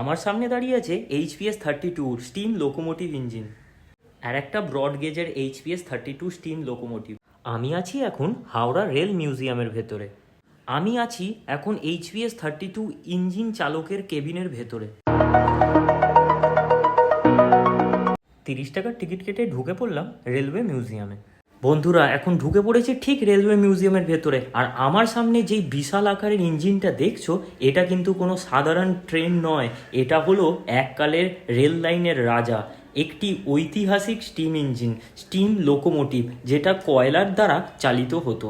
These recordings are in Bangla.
আমার সামনে দাঁড়িয়ে আছে HPS-32 স্টিম লোকোমোটিভ ইঞ্জিন আর একটা ব্রড গেজের HPS-32 স্টিম লোকোমোটিভ। আমি আছি এখন হাওড়া রেল মিউজিয়ামের ভেতরে। আমি আছি এখন HPS-32 ইঞ্জিন চালকের কেবিনের ভেতরে। 30 টাকার টিকিট কেটে ঢুকে পড়লাম রেলওয়ে মিউজিয়ামে। বন্ধুরা, এখন ঢুকে পড়েছে ঠিক রেলওয়ে মিউজিয়ামের ভেতরে। আর আমার সামনে যেই বিশাল আকারের ইঞ্জিনটা দেখছো, এটা কিন্তু কোনো সাধারণ ট্রেন নয়, এটা হলো এককালের রেল লাইনের রাজা, একটি ঐতিহাসিক স্টিম ইঞ্জিন, স্টিম লোকোমোটিভ, যেটা কয়লার দ্বারা চালিত হতো।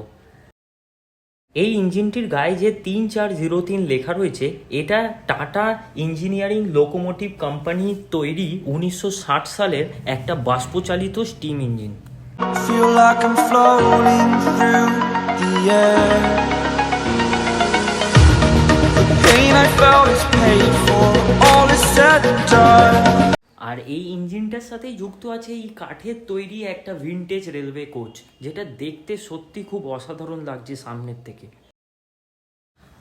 এই ইঞ্জিনটির গায়ে যে 3403 লেখা রয়েছে, এটা টাটা ইঞ্জিনিয়ারিং লোকোমোটিভ কোম্পানি তৈরি 1960 সালের একটা বাষ্পচালিত steam engine. Feel like I'm floating through the air. The pain I felt is paid for, all is said and done. আর এই ইঞ্জিনটার সাথে যুক্ত আছে এই কাঠের তৈরি একটা ভিনটেজ রেলওয়ে কোচ, যেটা দেখতে সত্যি খুব অসাধারণ লাগছে সামনের থেকে।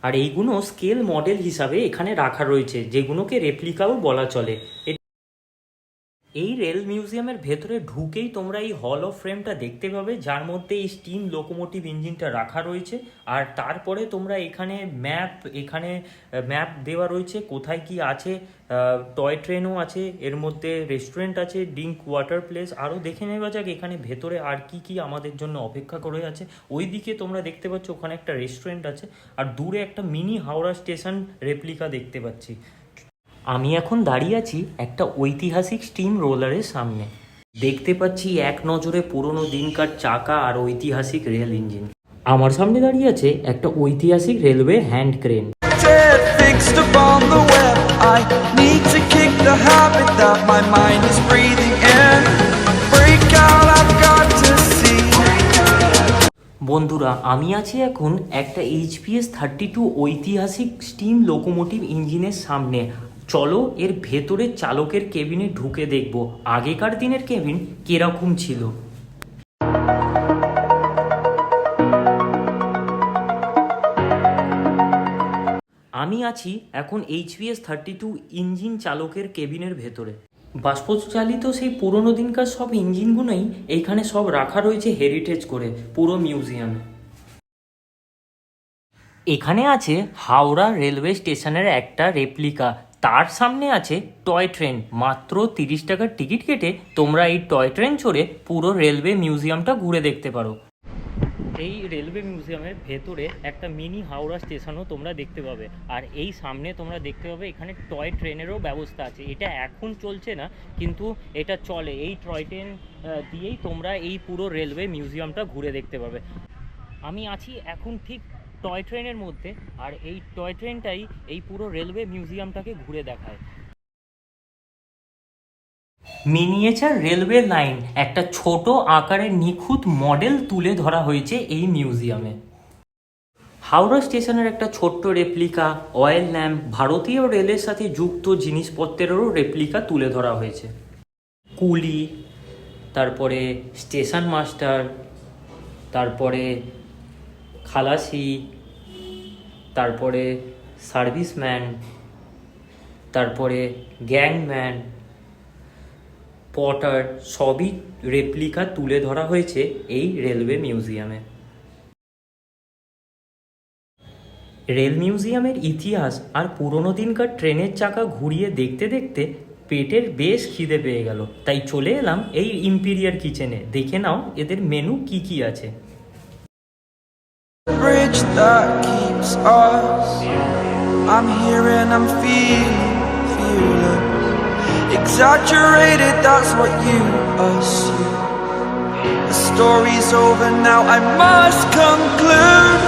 আর এইগুলো স্কেল মডেল হিসাবে এখানে রাখা রয়েছে, যেগুলোকে রেপ্লিকাও বলা চলে। এই রেল মিউজিয়ামের ভেতরে ঢুকেই তোমরা এই হল অফ ফ্রেমটা দেখতে পাবে, যার মধ্যে এই স্টিম লোকোমোটিভ ইঞ্জিনটা রাখা রয়েছে। আর তারপরে তোমরা এখানে ম্যাপ দেওয়া রয়েছে কোথায় কি আছে। টয় ট্রেনও আছে, এর মধ্যে রেস্টুরেন্ট আছে, ড্রিঙ্ক ওয়াটার প্লেস। আরও দেখে নেওয়া যাক এখানে ভেতরে আর কি কি আমাদের জন্য অপেক্ষা করে আছে। ওই দিকে তোমরা দেখতে পাচ্ছ ওখানে একটা রেস্টুরেন্ট আছে, আর দূরে একটা মিনি হাওড়া স্টেশন রেপ্লিকা দেখতে পাচ্ছি। আমি এখন দাঁড়িয়ে আছি একটা ঐতিহাসিক স্টিম রোলারের সামনে। দেখতে পাচ্ছি এক নজরে পুরনো দিনকার চাকা আর ঐতিহাসিক রেল ইঞ্জিন। আমার সামনে দাঁড়িয়ে আছে একটা ঐতিহাসিক railway hand crane. Fixed upon the web, I need to kick the habit that my mind is breathing in. Break out, I've got to see. বন্ধুরা, আমি আছি এখন একটা HPS-32 ঐতিহাসিক স্টিম লোকোমোটিভ ইঞ্জিনের সামনে। চলো এর ভেতরে চালকের কেবিনে ঢুকে দেখব আগেকার দিনের কেবিন কিরকম ছিল। আমি আছি এখন HPS-32 ইঞ্জিন চালকের কেবিনের ভেতরে। বাষ্পচালিত সেই পুরনো দিনকার সব ইঞ্জিনগুলোই এইখানে সব রাখা রয়েছে হেরিটেজ করে পুরো মিউজিয়ামে। এখানে আছে হাওড়া রেলওয়ে স্টেশনের একটা রেপ্লিকা, তার সামনে আছে টয় ট্রেন। মাত্র 30 টাকার টিকিট কেটে তোমরা এই টয় ট্রেন চড়ে পুরো রেলওয়ে মিউজিয়ামটা ঘুরে দেখতে পারো। এই রেলওয়ে মিউজিয়ামের ভেতরে একটা মিনি হাওড়া স্টেশনও তোমরা দেখতে পাবে। আর এই সামনে তোমরা দেখতে পাবে এখানে টয় ট্রেনেরও ব্যবস্থা আছে। এটা এখন চলছে না, কিন্তু এটা চলে। এই টয় ট্রেন দিয়েই তোমরা এই পুরো রেলওয়ে মিউজিয়ামটা ঘুরে দেখতে পাবে। আমি আছি এখন ঠিক টয় ট্রেনের মধ্যে, আর এই টয় ট্রেনটাই এই পুরো রেলওয়ে মিউজিয়ামটাকে ঘুরে দেখায়। মিনিয়েচার রেলওয়ে লাইন, একটা ছোট আকারের নিখুঁত মডেল তুলে ধরা হয়েছে এই মিউজিয়ামে। হাওড়া স্টেশনের একটা ছোট্ট রেপ্লিকা, অয়েল ল্যাম্প, ভারতীয় রেলের সাথে যুক্ত জিনিসপত্রেরও রেপ্লিকা তুলে ধরা হয়েছে। কুলি, তারপরে স্টেশন মাস্টার, তারপরে খালাসি, তারপরে সার্ভিসম্যান, তারপরে গ্যাংম্যান, পটার, সবই রেপ্লিকা তুলে ধরা হয়েছে এই রেলওয়ে মিউজিয়ামে। রেল মিউজিয়ামের ইতিহাস আর পুরনো দিনকার ট্রেনের চাকা ঘুরিয়ে দেখতে দেখতে পেটের বেশ খিদে পেয়ে গেল, তাই চলে এলাম এই ইম্পিরিয়ার কিচেনে। দেখে নাও এদের মেনু কি কি আছে। Bridge that keeps us. I'm here and I'm feeling exaggerated, that's what you assume. The story's over now, I must conclude.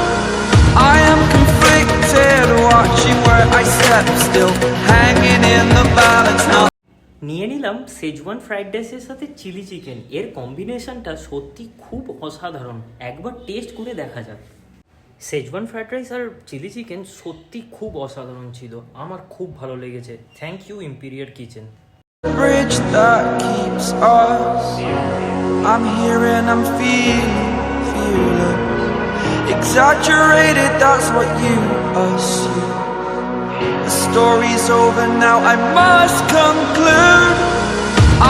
I am conflicted, watching where I step still, hanging in the balance now. নিয়ে নিলাম সেজওয়ান ফ্রাইড রাইসের সাথে চিলি চিকেন। এর কম্বিনেশনটা সত্যি খুব অসাধারণ, একবার টেস্ট করে দেখা যাক। সেজওয়ান ফ্রাইড রাইস আর চিলি চিকেন সত্যি খুব অসাধারণ ছিল, আমার খুব ভালো লেগেছে। Thank you Imperial Kitchen. Bridge that keeps us. I'm here and I'm feeling exaggerated, that's what you assume. The story's over now, I must conclude.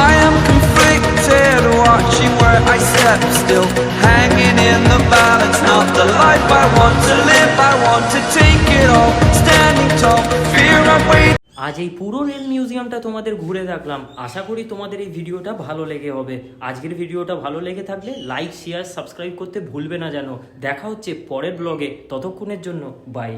I am conflicted, watching where I step still, hanging in the balance, not the life I want to live. I want to take it all, standing tall, fear I wait. আজ এই পুরো রেল মিউজিয়ামটা তোমাদের ঘুরে দেখলাম, আশা করি তোমাদের এই ভিডিওটা ভালো লেগে হবে। আজকের ভিডিওটা ভালো লেগে থাকলে লাইক শেয়ার সাবস্ক্রাইব করতে ভুলবে না যেন। দেখা হচ্ছে পরের ব্লগে, ততক্ষণের জন্য বাই।